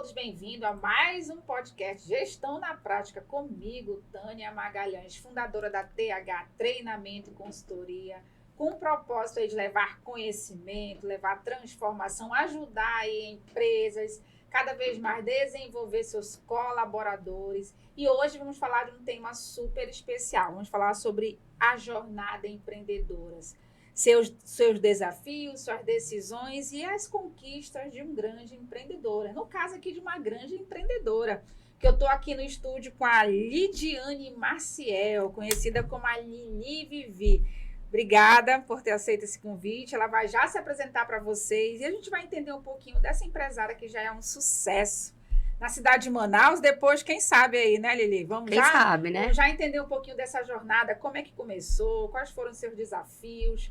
todos bem-vindos a mais um podcast Gestão na Prática comigo, Tânia Magalhães, fundadora da TH Treinamento e Consultoria, com o propósito aí de levar conhecimento, levar transformação, ajudar aí empresas, cada vez mais desenvolver seus colaboradores. E hoje vamos falar de um tema super especial, vamos falar sobre a jornada empreendedoras. Seus desafios, suas decisões e as conquistas de um grande empreendedora. No caso aqui de uma grande empreendedora, que eu estou aqui no estúdio com a Lidiane Maciel, conhecida como a Lili Vivi. Obrigada por ter aceito esse convite. Ela vai já se apresentar para vocês e a gente vai entender um pouquinho dessa empresária que já é um sucesso na cidade de Manaus. Depois, quem sabe aí, né, Lili? Vamos já entender um pouquinho dessa jornada, como é que começou, quais foram os seus desafios.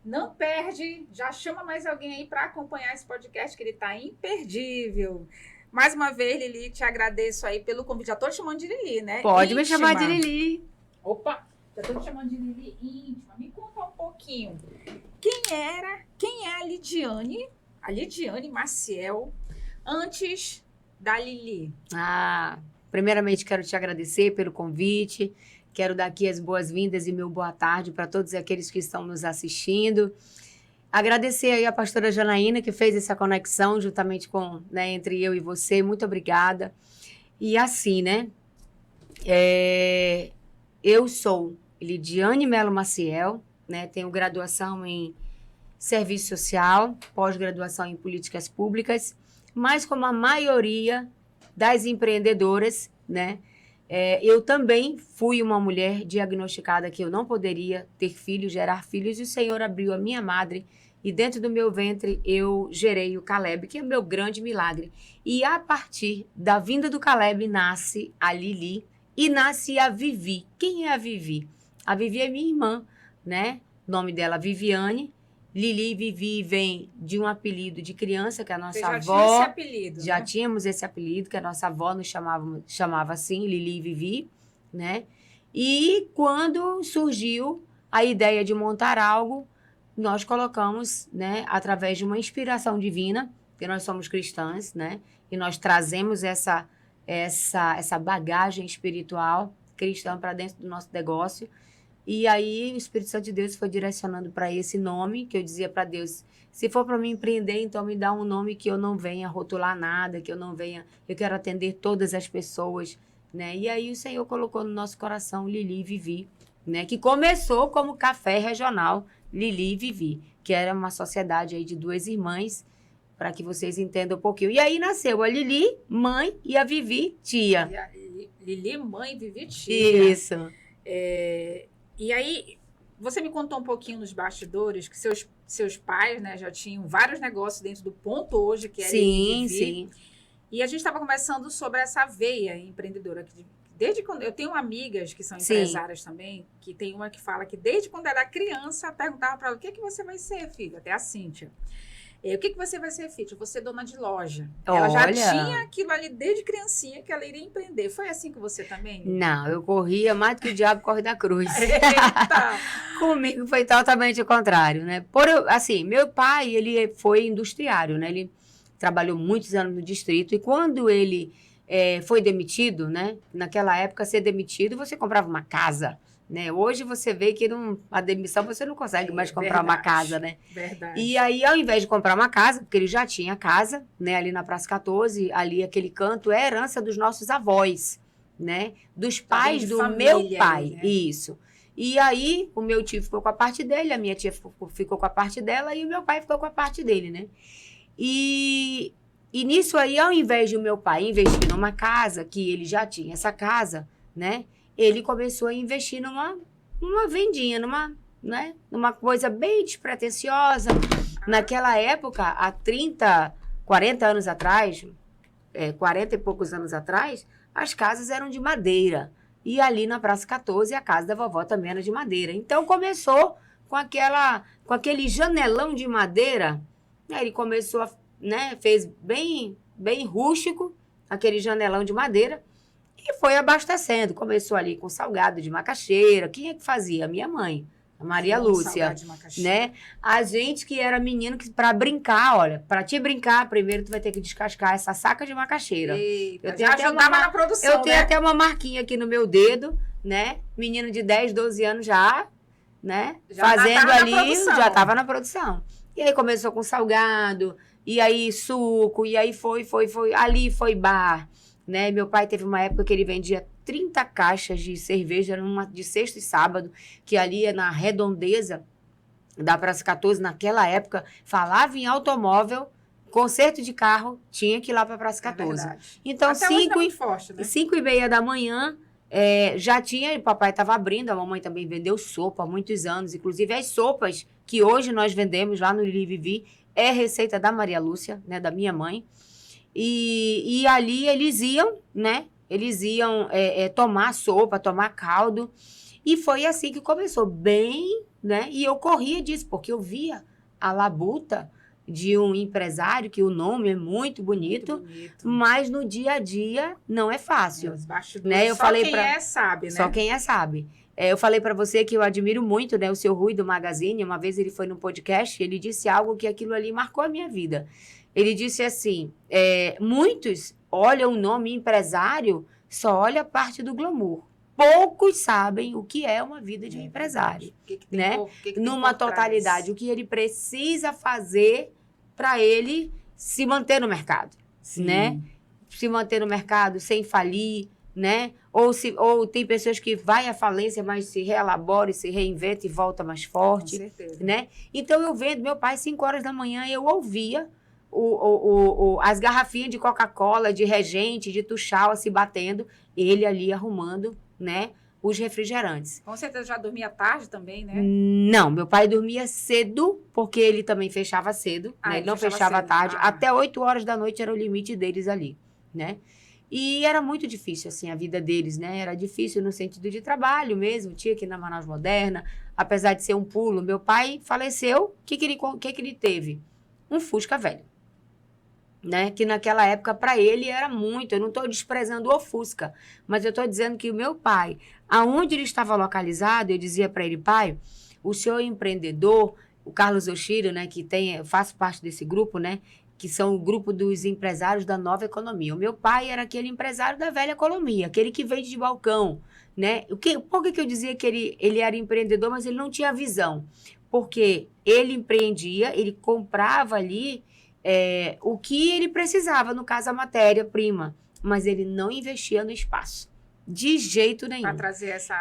Não perde, já chama mais alguém aí para acompanhar esse podcast, que ele está imperdível. Mais uma vez, Lili, te agradeço aí pelo convite. Já estou te chamando de Lili, né? Pode me chamar de Lili. Opa, já estou te chamando de Lili íntima. Me conta um pouquinho. Quem é a Lidiane Maciel, antes da Lili? Primeiramente quero te agradecer pelo convite. Quero dar aqui as boas-vindas e meu boa tarde para todos aqueles que estão nos assistindo. Agradecer aí a pastora Janaína, que fez essa conexão juntamente com, entre eu e você. Muito obrigada. E assim, eu sou Lidiane Melo Maciel, tenho graduação em Serviço Social, pós-graduação em Políticas Públicas, mas como a maioria das empreendedoras, eu também fui uma mulher diagnosticada que eu não poderia ter filhos, gerar filhos, e o Senhor abriu a minha madre e dentro do meu ventre eu gerei o Caleb, que é o meu grande milagre. E a partir da vinda do Caleb nasce a Lili e nasce a Vivi. Quem é a Vivi? A Vivi é minha irmã, O nome dela é Viviane. Lili e Vivi vem de um apelido de criança, que a nossa avó... Tinha esse apelido, Já tínhamos esse apelido, que a nossa avó nos chamava assim, Lili e Vivi, E quando surgiu a ideia de montar algo, nós colocamos, através de uma inspiração divina, que nós somos cristãs, E nós trazemos essa bagagem espiritual cristã para dentro do nosso negócio. E aí o Espírito Santo de Deus foi direcionando para esse nome, que eu dizia para Deus, se for para mim empreender, então me dá um nome que eu não venha rotular nada, eu quero atender todas as pessoas, E aí o Senhor colocou no nosso coração Lili e Vivi, que começou como Café Regional Lili e Vivi, que era uma sociedade aí de duas irmãs, para que vocês entendam um pouquinho. E aí nasceu a Lili, mãe, e a Vivi, tia. Lili, mãe, Vivi, tia. Isso. E aí, você me contou um pouquinho nos bastidores que seus pais, já tinham vários negócios dentro do Ponto Hoje, que era Sim. E a gente estava conversando sobre essa veia empreendedora. Desde quando eu tenho amigas que são empresárias também, que tem uma que fala que desde quando era criança, perguntava para ela, o que você vai ser, filha? Até a Cíntia. O que você vai ser, filha? Eu vou ser dona de loja. Ela já tinha aquilo ali desde criancinha que ela iria empreender. Foi assim com você também? Não, eu corria mais do que o diabo corre da cruz. Eita! Comigo foi totalmente o contrário, meu pai, ele foi industriário, Ele trabalhou muitos anos no distrito e quando ele foi demitido, Naquela época, ser demitido, você comprava uma casa, Hoje você vê que a demissão você não consegue mais comprar uma casa, Verdade. E aí, ao invés de comprar uma casa, porque ele já tinha casa, ali na Praça 14, ali aquele canto é herança dos nossos avós, Dos pais do meu pai, isso. E aí, o meu tio ficou com a parte dele, a minha tia ficou com a parte dela e o meu pai ficou com a parte dele, E nisso aí, ao invés de o meu pai investir numa casa, que ele já tinha essa casa, ele começou a investir numa vendinha, numa coisa bem despretensiosa. Naquela época, há 30, 40 anos atrás, 40 e poucos anos atrás, as casas eram de madeira. E ali na Praça 14, a casa da vovó também era de madeira. Então, começou com aquele janelão de madeira. Ele começou, fez bem rústico, aquele janelão de madeira. E foi abastecendo. Começou ali com salgado de macaxeira. Quem é que fazia? A minha mãe. A Maria Lúcia, né? A gente que era menino que para brincar, olha, para te brincar, primeiro tu vai ter que descascar essa saca de macaxeira. Eita, eu já ajudava na produção, eu tenho até uma marquinha aqui no meu dedo, né? Menino de 10, 12 anos já, né? Fazendo ali, já estava na produção. E aí começou com salgado, e aí suco, e aí foi. Ali foi bar, né? Meu pai teve uma época que ele vendia 30 caixas de cerveja de sexta e sábado, que ali na redondeza da Praça 14, naquela época, falava em automóvel, conserto de carro, tinha que ir lá para a Praça 14. Então, até 5h30 da manhã, já tinha, o papai estava abrindo, a mamãe também vendeu sopa há muitos anos, inclusive as sopas que hoje nós vendemos lá no Lili Vivi, é receita da Maria Lúcia, né, da minha mãe, e ali eles iam, né, tomar sopa, tomar caldo. E foi assim que começou, bem, né? E eu corria disso, porque eu via a labuta de um empresário, que o nome é muito bonito. Mas no dia a dia não é fácil. Né? Só quem sabe, né? Só quem sabe. Eu falei para você que eu admiro muito, né, o seu Rui do Magazine. Uma vez ele foi num podcast, ele disse algo que aquilo ali marcou a minha vida. Ele disse assim, muitos olham o nome empresário, só olha a parte do glamour. Poucos sabem o que é uma vida de um empresário, né? Numa totalidade, o que ele precisa fazer para ele se manter no mercado, né? Se manter no mercado sem falir, né? Ou tem pessoas que vai à falência, mas se reelabora e se reinventa e volta mais forte, com certeza, né? Então eu vendo meu pai 5 horas da manhã, eu ouvia as garrafinhas de Coca-Cola, de Regente, de Tuxala se batendo, ele ali arrumando, né, os refrigerantes. Com certeza já dormia tarde também, né? Não, meu pai dormia cedo, porque ele também fechava cedo, né? Ele não fechava tarde. Até 8 horas da noite era o limite deles ali, né? E era muito difícil, assim, a vida deles, né? Era difícil no sentido de trabalho mesmo, tinha que ir na Manaus Moderna, apesar de ser um pulo. Meu pai faleceu, o que ele teve? Um Fusca velho. Né? Que naquela época, para ele, era muito. Eu não estou desprezando o Fusca, mas eu estou dizendo que o meu pai, aonde ele estava localizado, eu dizia para ele, pai, o senhor é empreendedor, o Carlos Oshiro, né, eu faço parte desse grupo, né, que são o grupo dos empresários da nova economia. O meu pai era aquele empresário da velha economia, aquele que vende de balcão, né? Por que eu dizia que ele era empreendedor, mas ele não tinha visão? Porque ele empreendia, ele comprava ali o que ele precisava, no caso a matéria-prima, mas ele não investia no espaço, de jeito nenhum. Para trazer essa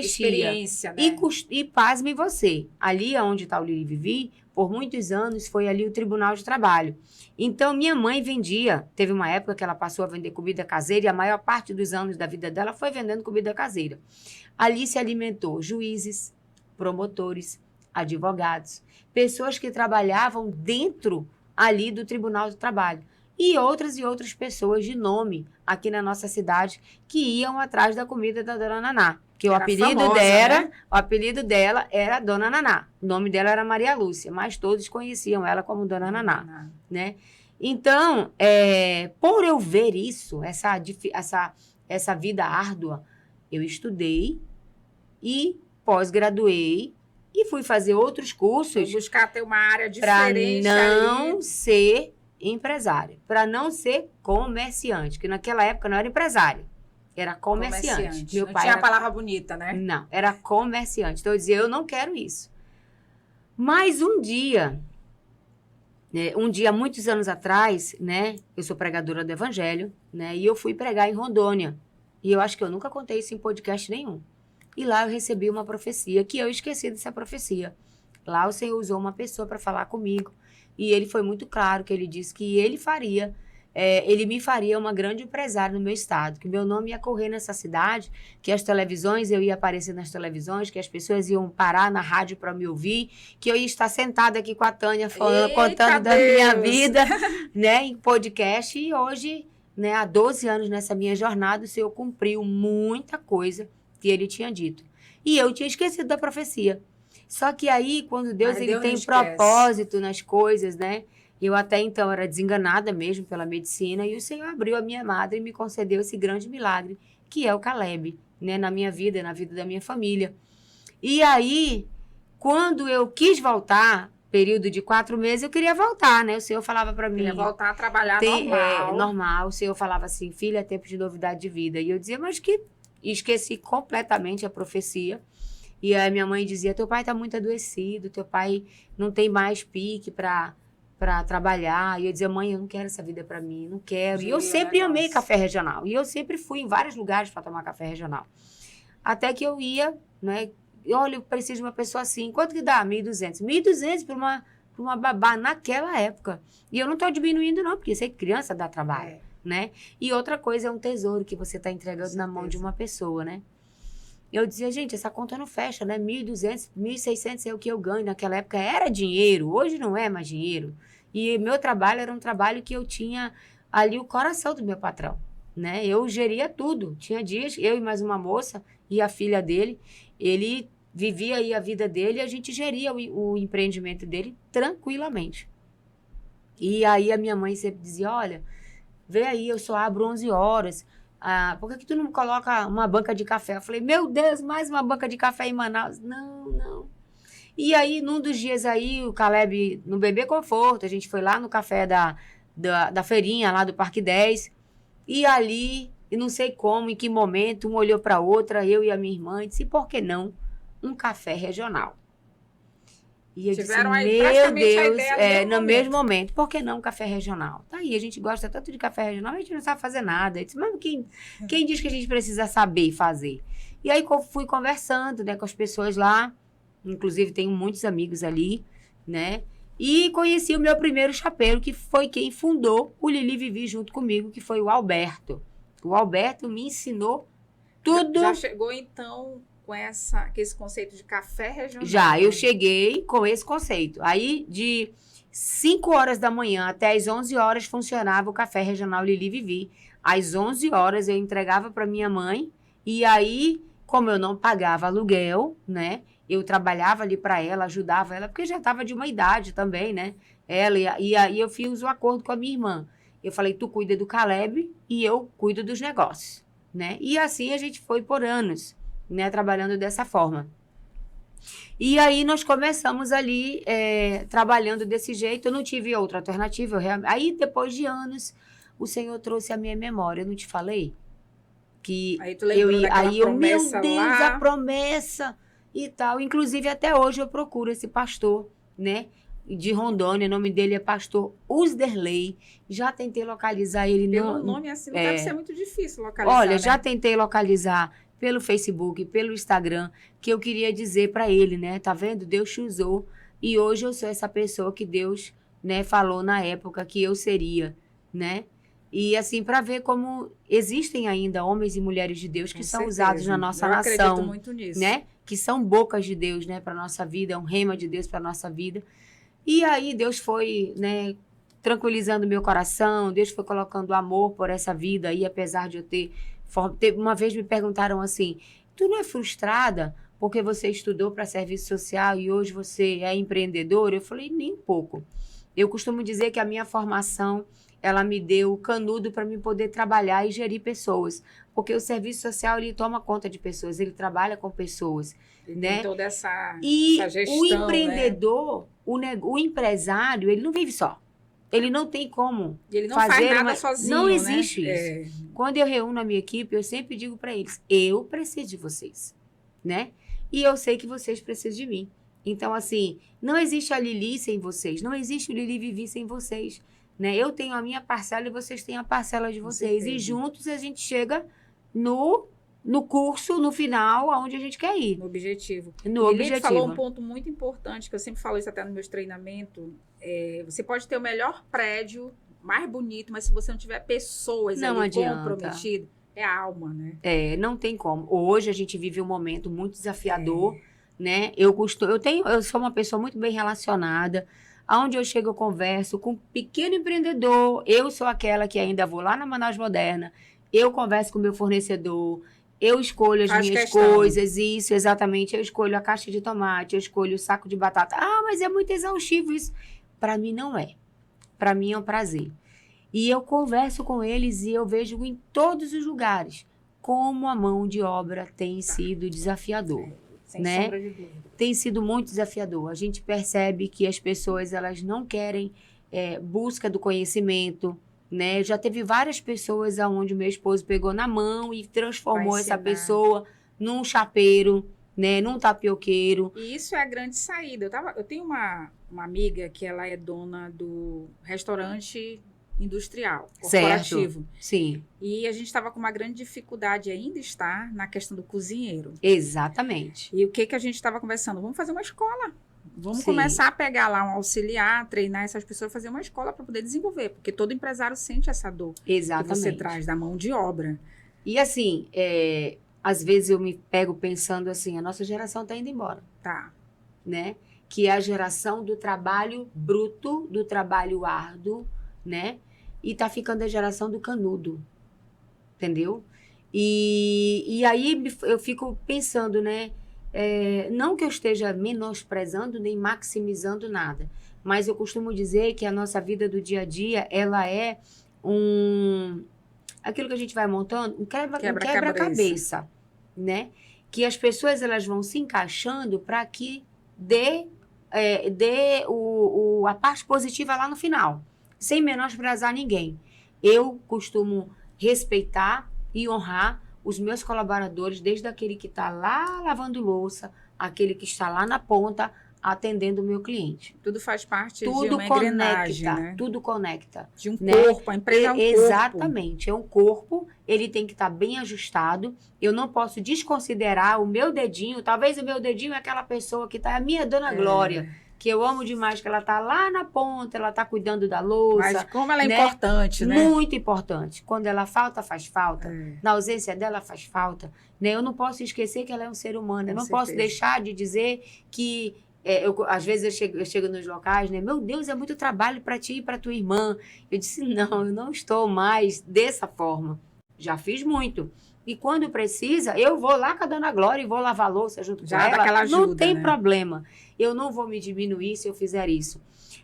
experiência, né? E pasme você, ali onde está o Lili Vivi, por muitos anos foi ali o Tribunal de Trabalho. Então, minha mãe teve uma época que ela passou a vender comida caseira e a maior parte dos anos da vida dela foi vendendo comida caseira. Ali se alimentou juízes, promotores, advogados, pessoas que trabalhavam dentro ali do Tribunal do Trabalho. E outras pessoas de nome aqui na nossa cidade que iam atrás da comida da Dona Naná. Que o apelido dela era Dona Naná. O nome dela era Maria Lúcia, mas todos conheciam ela como Dona Naná, né? Então, por eu ver isso, essa vida árdua, eu estudei e pós-graduei e fui fazer outros cursos. Buscar ter uma área diferente para não ser empresária, para não ser comerciante, que naquela época não era empresária, era comerciante. Meu pai tinha a palavra bonita, né? Não, era comerciante. Então eu dizia, eu não quero isso. Mas um dia, muitos anos atrás, né, eu sou pregadora do Evangelho, né, e eu fui pregar em Rondônia. E eu acho que eu nunca contei isso em podcast nenhum. E lá eu recebi uma profecia, que eu esqueci dessa profecia. Lá o Senhor usou uma pessoa para falar comigo. E ele foi muito claro que ele disse que ele me faria uma grande empresária no meu estado, que meu nome ia correr nessa cidade, que as televisões, eu ia aparecer nas televisões, que as pessoas iam parar na rádio para me ouvir, que eu ia estar sentada aqui com a Tânia falando, contando da minha vida, né, em podcast. E hoje, né, há 12 anos nessa minha jornada, o Senhor cumpriu muita coisa que ele tinha dito. E eu tinha esquecido da profecia. Só que aí, quando Deus tem propósito nas coisas, né? Eu até então era desenganada mesmo pela medicina e o Senhor abriu a minha madre e me concedeu esse grande milagre, que é o Caleb, né? Na minha vida, na vida da minha família. E aí, Quando eu quis voltar, período de 4 meses, eu queria voltar, né? O Senhor falava para mim... Queria voltar a trabalhar normal. Normal. O Senhor falava assim, filha, é tempo de novidade de vida. E eu dizia, mas que... Esqueci completamente a profecia. E aí minha mãe dizia, teu pai está muito adoecido, teu pai não tem mais pique para trabalhar. E eu dizia, mãe, eu não quero essa vida para mim, não quero. E eu sempre amei café regional. E eu sempre fui em vários lugares para tomar café regional. Até que eu ia, né? Olha, eu preciso de uma pessoa assim. Quanto que dá? 1.200. 1.200 para uma babá naquela época. E eu não estou diminuindo, não, porque sei que criança dá trabalho, né? E outra coisa é um tesouro que você está entregando na mão de uma pessoa, né? Eu dizia, gente, essa conta não fecha, né? 1.200, 1.600 é o que eu ganho. Naquela época era dinheiro, hoje não é mais dinheiro. E meu trabalho era um trabalho que eu tinha ali o coração do meu patrão, né? Eu geria tudo. Tinha dias, eu e mais uma moça e a filha dele, ele vivia aí a vida dele e a gente geria o empreendimento dele tranquilamente. E aí a minha mãe sempre dizia, olha, vê aí, eu só abro 11 horas. Por que tu não coloca uma banca de café? Eu falei, meu Deus, mais uma banca de café em Manaus? Não. E aí, num dos dias aí, o Caleb, no Bebê Conforto, a gente foi lá no café da feirinha, lá do Parque 10, e ali, e não sei como, em que momento, um olhou para outra, eu e a minha irmã, e disse, por que não um café regional? E eu Tiveram disse, aí meu Deus, no mesmo momento, por que não um café regional? Tá aí, a gente gosta tanto de café regional, a gente não sabe fazer nada. Eu disse, mas quem diz que a gente precisa saber fazer? E aí fui conversando, né, com as pessoas lá, inclusive tenho muitos amigos ali, né, e conheci o meu primeiro chapeiro, que foi quem fundou o Lili Vivi junto comigo, que foi o Alberto. O Alberto me ensinou tudo. Já chegou, então... com esse conceito de café regional. Já, eu cheguei com esse conceito. Aí, de 5 horas da manhã até as 11 horas, funcionava o café regional Lili Vivi. Às 11 horas, eu entregava para minha mãe. E aí, como eu não pagava aluguel, né? Eu trabalhava ali para ela, ajudava ela, porque já estava de uma idade também, né? E aí, eu fiz o acordo com a minha irmã. Eu falei, tu cuida do Caleb e eu cuido dos negócios, né? E assim a gente foi por anos, né, trabalhando dessa forma. E aí nós começamos ali trabalhando desse jeito. Eu não tive outra alternativa. Aí depois de anos o Senhor trouxe a minha memória. Eu não te falei que aí tu lembrou meu Deus, a promessa e tal. Inclusive até hoje eu procuro esse pastor, né, de Rondônia. O nome dele é pastor Usderley. Já tentei localizar ele. Pelo nome assim não deve ser muito difícil localizar. Olha, né? Já tentei localizar pelo Facebook, pelo Instagram, que eu queria dizer para ele, né? Tá vendo? Deus te usou e hoje eu sou essa pessoa que Deus, né, falou na época que eu seria, né? E assim, para ver como existem ainda homens e mulheres de Deus que são usados na nossa nação. Eu acredito muito nisso. Né? Que são bocas de Deus, né, para nossa vida, é um rema de Deus para nossa vida. E aí Deus foi, né, tranquilizando meu coração, Deus foi colocando amor por essa vida aí, apesar de eu ter... Uma vez me perguntaram assim, tu não é frustrada porque você estudou para serviço social e hoje você é empreendedora? Eu falei, nem um pouco. Eu costumo dizer que a minha formação, ela me deu canudo para me poder trabalhar e gerir pessoas. Porque o serviço social, ele toma conta de pessoas, ele trabalha com pessoas. Ele né? tem toda essa gestão, o empreendedor, né? o empresário, ele não vive só. Ele não tem como ele não fazer faz nada sozinho, não existe né? isso. Quando eu reúno a minha equipe, eu sempre digo para eles, eu preciso de vocês, né? E eu sei que vocês precisam de mim. Então, assim, não existe a Lili sem vocês, não existe o Lili Vivi sem vocês, né? Eu tenho a minha parcela e vocês têm a parcela de vocês. E juntos a gente chega no curso, no final, aonde a gente quer ir. No objetivo. Lili falou um ponto muito importante, que eu sempre falo isso até nos meus treinamentos. Você pode ter o melhor prédio, mais bonito, mas se você não tiver pessoas ali comprometidas, é a alma, né? Não tem como. Hoje a gente vive um momento muito desafiador, né? Eu sou uma pessoa muito bem relacionada. Aonde eu chego, eu converso com um pequeno empreendedor. Eu sou aquela que ainda vou lá na Manaus Moderna. Eu converso com o meu fornecedor. Eu escolho as minhas coisas, isso, exatamente. Eu escolho a caixa de tomate, eu escolho o saco de batata. Ah, mas é muito exaustivo isso. Para mim não é. Para mim é um prazer. E eu converso com eles e eu vejo em todos os lugares como a mão de obra tem sido desafiador. Sem né? sombra de dúvida. Tem sido muito desafiador. A gente percebe que as pessoas, elas não querem busca do conhecimento, né? Já teve várias pessoas onde o meu esposo pegou na mão e transformou essa pessoa num chapeiro, né? Num tapioqueiro. E isso é a grande saída. Eu tenho uma amiga que ela é dona do restaurante industrial, corporativo. Certo. Sim. E a gente estava com uma grande dificuldade, ainda está, na questão do cozinheiro. Exatamente. E o que a gente estava conversando? Vamos fazer uma escola. Vamos começar a pegar lá um auxiliar, treinar essas pessoas, fazer uma escola para poder desenvolver. Porque todo empresário sente essa dor que você traz da mão de obra. E assim, às vezes eu me pego pensando assim, a nossa geração está indo embora. Tá. Né? Que é a geração do trabalho bruto, do trabalho árduo, né? E tá ficando a geração do canudo, entendeu? E aí eu fico pensando, né? Não que eu esteja menosprezando nem maximizando nada, mas eu costumo dizer que a nossa vida do dia a dia, ela é aquilo que a gente vai montando, um quebra-cabeça, né? Que as pessoas, elas vão se encaixando para que dê a parte positiva lá no final, sem menosprezar ninguém. Eu costumo respeitar e honrar os meus colaboradores, desde aquele que está lá lavando louça, aquele que está lá na ponta, atendendo o meu cliente. Tudo faz parte de uma engrenagem, né? Tudo conecta. De um corpo, a empresa é um corpo. Exatamente, é um corpo, ele tem que estar bem ajustado. Eu não posso desconsiderar o meu dedinho, talvez o meu dedinho é aquela pessoa que está, a minha Dona Glória, que eu amo demais, que ela está lá na ponta, ela está cuidando da louça. Mas como ela é importante, né? Muito importante. Quando ela falta, faz falta. Na ausência dela, faz falta. Né? Eu não posso esquecer que ela é um ser humano. Eu não posso deixar de dizer que às vezes eu chego nos locais, né? Meu Deus, é muito trabalho para ti e para tua irmã. Eu disse, não, eu não estou mais dessa forma. Já fiz muito. E quando precisa, eu vou lá com a Dona Glória e vou lavar a louça junto com ela. Daquela ajuda, não tem problema. Eu não vou me diminuir se eu fizer isso.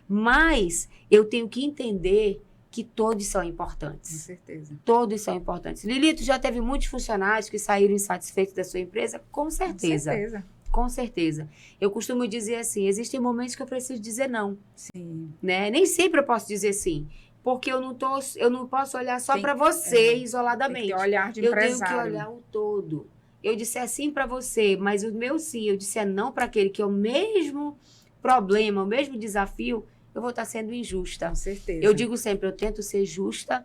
Mas eu tenho que entender que todos são importantes. Com certeza. Todos são importantes. Lili, tu já teve muitos funcionários que saíram insatisfeitos da sua empresa? Com certeza. Com certeza. Com certeza. Eu costumo dizer assim, existem momentos que eu preciso dizer não. Sim. Né? Nem sempre eu posso dizer sim. Porque eu não posso olhar só para você isoladamente. Tem que ter olhar de empresário. Eu tenho que olhar o todo. Eu disser sim para você, mas o meu sim, eu disser não para aquele que é o mesmo problema, o mesmo desafio, eu vou estar sendo injusta. Com certeza. Eu digo sempre, eu tento ser justa,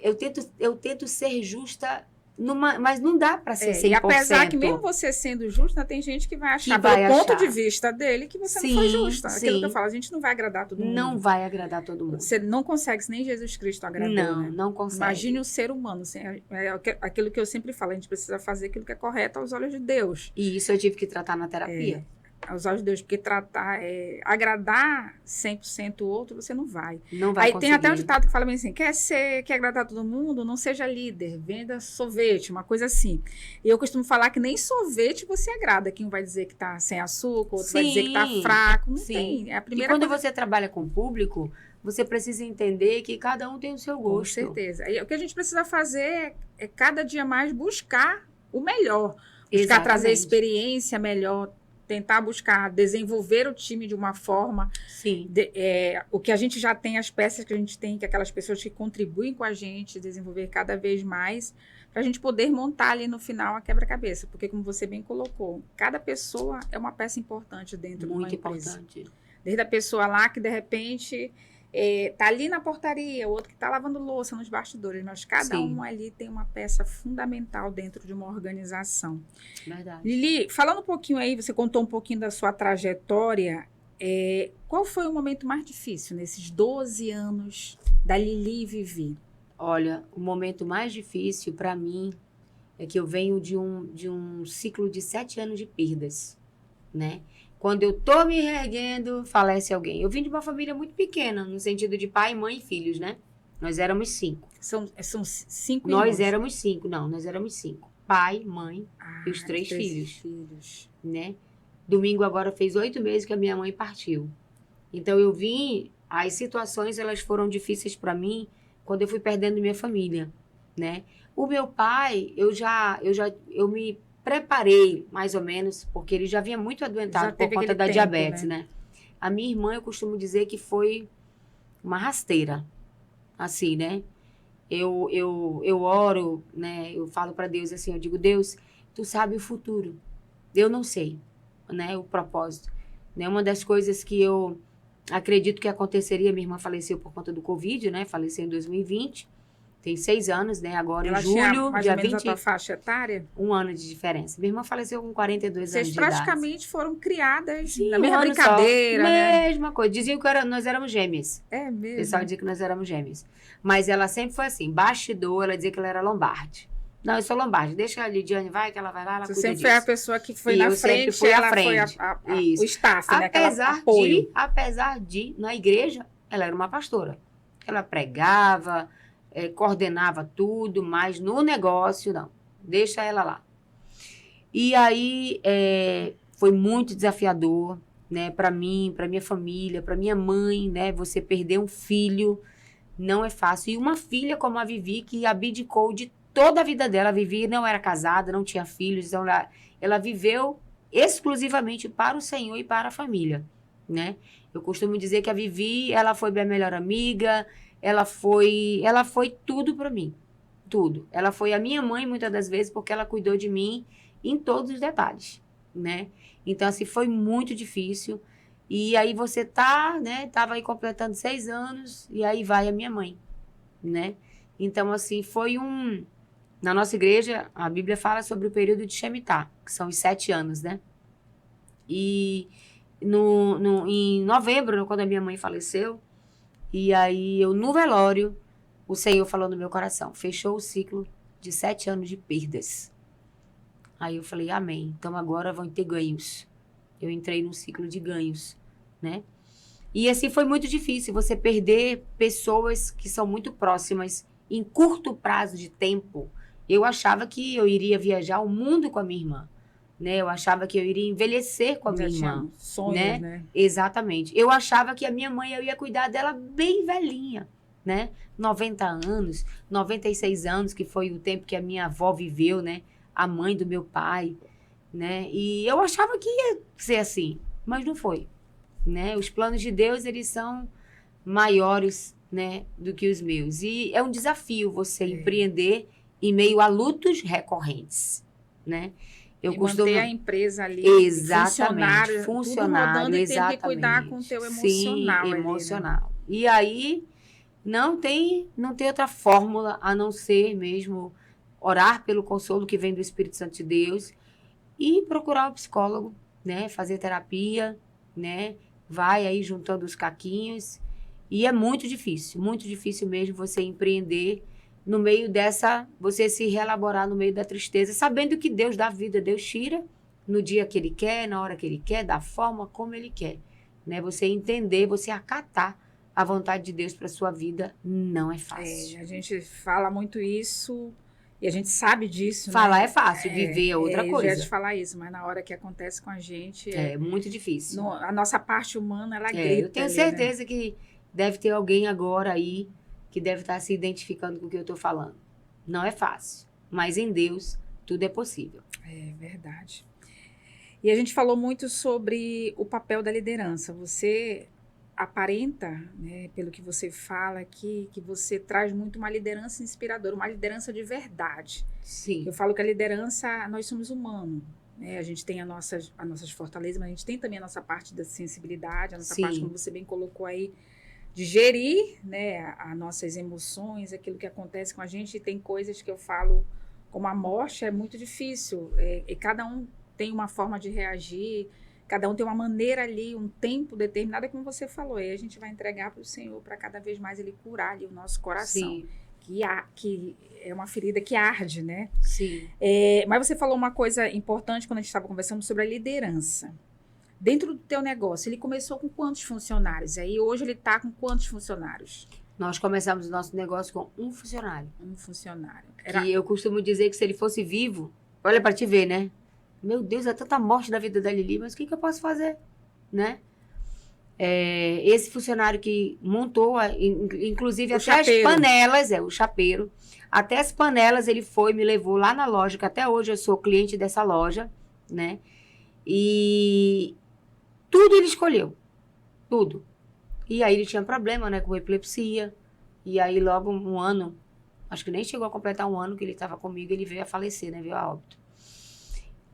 eu tento ser justa, mas não dá para ser 100%. E apesar que mesmo você sendo justa, tem gente que vai achar, pelo ponto de vista dele, que você não foi justa. Aquilo que eu falo, a gente não vai agradar todo mundo. Não vai agradar todo mundo. Você não consegue, nem Jesus Cristo agradou, né? Não consegue. Imagine o ser humano. Aquilo que eu sempre falo, a gente precisa fazer aquilo que é correto aos olhos de Deus. E isso eu tive que tratar na terapia. Aos olhos de Deus, porque agradar 100% o outro, você não vai. Não vai conseguir. Tem até um ditado que fala bem assim, quer agradar todo mundo, não seja líder, venda sorvete, uma coisa assim. E eu costumo falar que nem sorvete você agrada. Quem vai dizer que tá sem açúcar, outro vai dizer que tá fraco, não tem. É a primeira e quando você trabalha com o público, você precisa entender que cada um tem o seu gosto. Com certeza. E o que a gente precisa fazer é cada dia mais buscar o melhor. Buscar trazer experiência melhor, tentar buscar desenvolver o time de uma forma. Sim. O que a gente já tem, as peças que a gente tem, que aquelas pessoas que contribuem com a gente, desenvolver cada vez mais, para a gente poder montar ali no final a quebra-cabeça. Porque, como você bem colocou, cada pessoa é uma peça importante dentro de uma empresa. Muito importante. Desde a pessoa lá que, de repente, tá ali na portaria, o outro que está lavando louça nos bastidores, mas cada um ali tem uma peça fundamental dentro de uma organização. Verdade. Lili, falando um pouquinho aí, você contou um pouquinho da sua trajetória, qual foi o momento mais difícil nesses 12 anos da Lili e Vivi? Olha, o momento mais difícil para mim é que eu venho de um ciclo de 7 anos de perdas, né? Quando eu tô me reerguendo, falece alguém. Eu vim de uma família muito pequena, no sentido de pai, mãe e filhos, né? Nós éramos 5. São 5 irmãos? Nós éramos 5, não, nós éramos 5. Pai, mãe e os 3 filhos, né? Domingo agora fez 8 meses que a minha mãe partiu. Então eu vim, as situações elas foram difíceis para mim quando eu fui perdendo minha família, né? O meu pai, eu me preparei, mais ou menos, porque ele já vinha muito adoentado por conta da diabetes, né? A minha irmã, eu costumo dizer que foi uma rasteira, assim, né? Eu oro, né? Eu falo para Deus assim, eu digo, Deus, tu sabe o futuro. Eu não sei, né? O propósito. Né? Uma das coisas que eu acredito que aconteceria, minha irmã faleceu por conta do Covid, né? Faleceu em 2020. Tem 6 anos, né? Agora ela em julho, tinha mais dia ou menos 20, a tua faixa etária? 1 ano de diferença. Minha irmã faleceu com 42 Vocês anos de idade. Vocês praticamente foram criadas Sim, na mesma brincadeira, só. né? Mesma coisa. Diziam que nós éramos gêmeas. É O mesmo? pessoal dizia que nós éramos gêmeas. Mas ela sempre foi assim, bastidor, ela dizia que ela era lombarde. Não, eu sou lombarde. Deixa a Lidiane vai, que ela vai lá, ela Você cuida sempre disso. foi a pessoa que foi E na eu frente, sempre fui ela à frente. foi Isso. o staff, né? Apesar de, na igreja, ela era uma pastora. Ela pregava, coordenava tudo, mas no negócio, não. Deixa ela lá. E aí, foi muito desafiador, né? Para mim, para minha família, para minha mãe, né? Você perder um filho não é fácil. E uma filha como a Vivi, que abdicou de toda a vida dela. A Vivi não era casada, não tinha filhos, então ela viveu exclusivamente para o Senhor e para a família, né? Eu costumo dizer que a Vivi, ela foi minha melhor amiga, ela foi tudo para mim, tudo. Ela foi a minha mãe muitas das vezes porque ela cuidou de mim em todos os detalhes, né? Então, assim, foi muito difícil. E aí você né? Tava aí completando 6 anos e aí vai a minha mãe, né? Então, assim, na nossa igreja, a Bíblia fala sobre o período de Shemitah, que são os 7 anos, né? E em novembro, quando a minha mãe faleceu, e aí no velório, o Senhor falou no meu coração, fechou o ciclo de 7 anos de perdas. Aí eu falei, amém, então agora vão ter ganhos. Eu entrei num ciclo de ganhos, né? E assim foi muito difícil, você perder pessoas que são muito próximas em curto prazo de tempo. Eu achava que eu iria viajar o mundo com a minha irmã, né? Eu achava que eu iria envelhecer com a minha irmã, sonhos, né? Exatamente. Eu achava que a minha mãe, eu ia cuidar dela bem velhinha, né? 90 anos, 96 anos, que foi o tempo que a minha avó viveu, né? A mãe do meu pai, né? E eu achava que ia ser assim, mas não foi, né? Os planos de Deus, eles são maiores, né, do que os meus. E é um desafio você empreender em meio a lutos recorrentes, né? Eu costumo manter a empresa ali, exatamente, funcionário, e exatamente. Tem que cuidar com o teu emocional. Sim, emocional. Ali, né? E aí não tem outra fórmula a não ser mesmo orar pelo consolo que vem do Espírito Santo de Deus e procurar um psicólogo, né? Fazer terapia, né? Vai aí juntando os caquinhos. E é muito difícil mesmo você empreender no meio você se reelaborar no meio da tristeza, sabendo que Deus dá vida, Deus tira no dia que Ele quer, na hora que Ele quer, da forma como Ele quer, né? Você entender, você acatar a vontade de Deus para sua vida não é fácil. A gente fala muito isso e a gente sabe disso, Falar né? é fácil, viver é outra coisa. Eu já ia te falar isso, mas na hora que acontece com a gente... É muito difícil. A nossa parte humana, ela grita. Eu tenho certeza que deve ter alguém agora aí que deve estar se identificando com o que eu estou falando. Não é fácil, mas em Deus tudo é possível. É verdade. E a gente falou muito sobre o papel da liderança. Você aparenta, né, pelo que você fala aqui, que você traz muito uma liderança inspiradora, uma liderança de verdade. Sim. Eu falo que a liderança, nós somos humanos, né? A gente tem as nossas fortalezas, mas a gente tem também a nossa parte da sensibilidade, a nossa parte, como você bem colocou aí, de gerir, né, as nossas emoções, aquilo que acontece com a gente. E tem coisas que eu falo, como a morte, é muito difícil. E cada um tem uma forma de reagir, cada um tem uma maneira ali, um tempo determinado, como você falou. E a gente vai entregar para o Senhor para cada vez mais Ele curar ali o nosso coração. Sim. Que é uma ferida que arde, né? Sim. Mas você falou uma coisa importante quando a gente estava conversando sobre a liderança. Dentro do teu negócio, ele começou com quantos funcionários? Aí hoje ele está com quantos funcionários? Nós começamos o nosso negócio com um funcionário. Um funcionário. E eu costumo dizer que se ele fosse vivo, olha para te ver, né? Meu Deus, é tanta morte da vida da Lili, mas o que eu posso fazer, né? esse funcionário que montou, inclusive O até chapeiro. as panelas, o chapeiro, até as panelas ele me levou lá na loja, que até hoje eu sou cliente dessa loja, né? E tudo ele escolheu, tudo. E aí ele tinha problema, né, com epilepsia, e aí logo um ano, acho que nem chegou a completar um ano que ele estava comigo, ele veio a falecer, né, veio a óbito.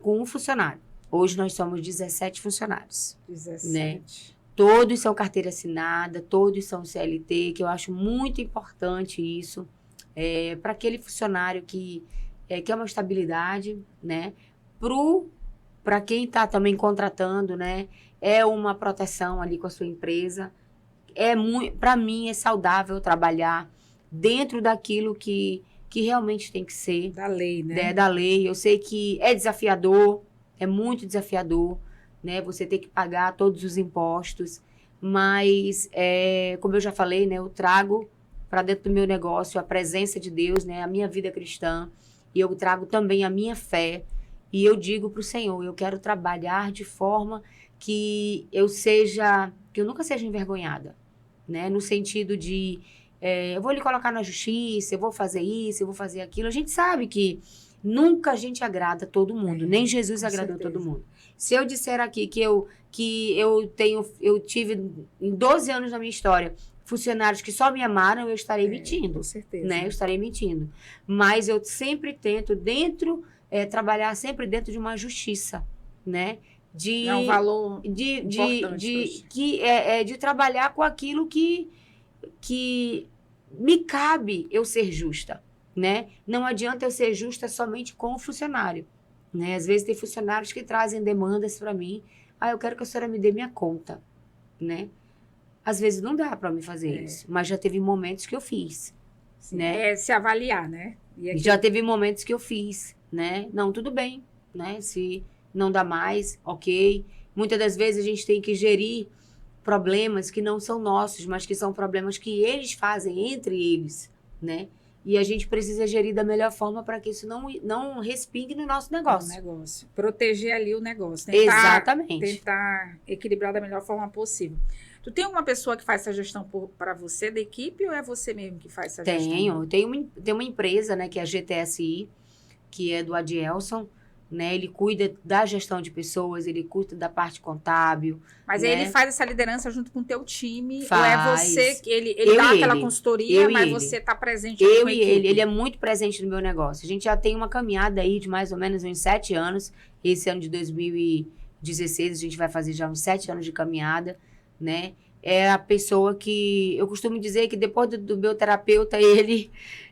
Com um funcionário. Hoje nós somos 17 funcionários. 17. Né? Todos são carteira assinada, todos são CLT, que eu acho muito importante isso, para aquele funcionário que quer uma estabilidade, né? Para quem está também contratando, né? É uma proteção ali com a sua empresa. Para mim, é saudável trabalhar dentro daquilo que realmente tem que ser. Da lei, né? Da lei. Eu sei que é desafiador, é muito desafiador, né? Você tem que pagar todos os impostos, mas, como eu já falei, né? Eu trago para dentro do meu negócio a presença de Deus, né? A minha vida cristã, e eu trago também a minha fé, e eu digo para o Senhor, eu quero trabalhar de forma que eu nunca seja envergonhada, né? No sentido de, eu vou lhe colocar na justiça, eu vou fazer isso, eu vou fazer aquilo. A gente sabe que nunca a gente agrada todo mundo, nem Jesus agradou todo mundo. Se eu disser aqui que eu tive em 12 anos da minha história funcionários que só me amaram, eu estarei mentindo. Com certeza. Né? Eu estarei mentindo. Mas eu sempre tento trabalhar sempre dentro de uma justiça, né? É um valor importante de trabalhar com aquilo que me cabe eu ser justa, né? Não adianta eu ser justa somente com o funcionário, né? Às vezes tem funcionários que trazem demandas para mim, eu quero que a senhora me dê minha conta, né? Às vezes não dá para me fazer isso, mas já teve momentos que eu fiz, Sim, né? Se avaliar, né? Já teve momentos que eu fiz, né? Não, tudo bem, né? Se não dá mais, ok. Muitas das vezes a gente tem que gerir problemas que não são nossos, mas que são problemas que eles fazem entre eles, né? E a gente precisa gerir da melhor forma para que isso não respingue no nosso negócio. Proteger ali o negócio. Exatamente. Tentar equilibrar da melhor forma possível. Tu tem alguma pessoa que faz essa gestão para você da equipe ou é você mesmo que faz essa gestão? Tenho uma empresa, né, que é a GTSI, que é do Adielson, né? Ele cuida da gestão de pessoas, ele cuida da parte contábil. Mas né? aí ele faz essa liderança junto com o teu time? Faz. Ou é você que ele dá aquela consultoria, mas você está presente eu e ele é muito presente no meu negócio. A gente já tem uma caminhada aí de mais ou menos uns 7 anos. Esse ano de 2016 a gente vai fazer já uns 7 anos de caminhada, né? É a pessoa que eu costumo dizer que depois do meu terapeuta, ele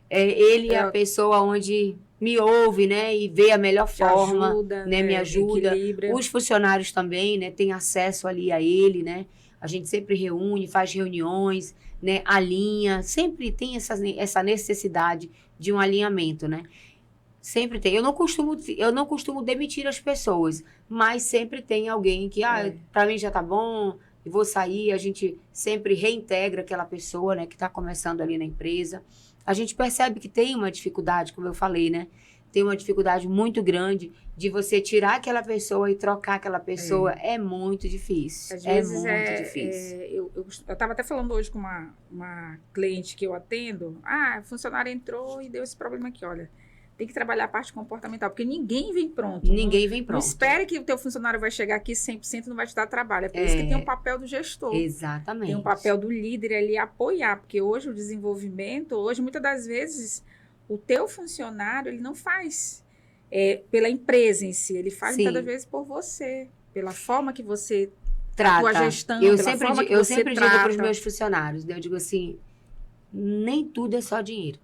é a pessoa onde me ouve, né, e vê a melhor forma, ajuda, né, me ajuda. Equilibra. Os funcionários também, né, têm acesso ali a ele, né? A gente sempre reúne, faz reuniões, né, alinha, sempre tem essa necessidade de um alinhamento, né? Sempre tem. Eu não costumo demitir as pessoas, mas sempre tem alguém que, para mim já tá bom, eu vou sair, a gente sempre reintegra aquela pessoa, né, que está começando ali na empresa. A gente percebe que tem uma dificuldade, como eu falei, né? Tem uma dificuldade muito grande de você tirar aquela pessoa e trocar aquela pessoa. É muito difícil. Às vezes muito difícil. Eu estava até falando hoje com uma cliente que eu atendo. A funcionária entrou e deu esse problema aqui, olha. Tem que trabalhar a parte comportamental, porque ninguém vem pronto. Ninguém vem pronto. Não espere que o teu funcionário vai chegar aqui 100% e não vai te dar trabalho. É por isso que tem o papel do gestor. Exatamente. Tem o papel do líder ali apoiar, porque hoje o desenvolvimento, muitas das vezes, o teu funcionário, ele não faz pela empresa em si, ele faz muitas das vezes por você, pela forma que você trata a tua gestão, eu sempre digo para os meus funcionários, eu digo assim, nem tudo é só dinheiro.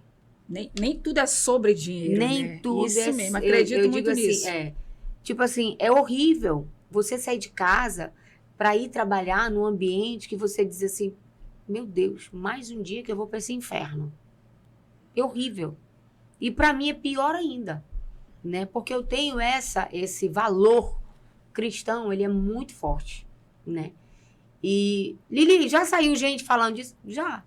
Nem tudo é sobre dinheiro, Nem tudo isso é... mesmo, acredito muito nisso. Assim, tipo assim, é horrível você sair de casa para ir trabalhar num ambiente que você diz assim, meu Deus, mais um dia que eu vou para esse inferno. É horrível. E para mim é pior ainda, né? Porque eu tenho esse valor cristão, ele é muito forte, né? E, Lili, já saiu gente falando disso? Já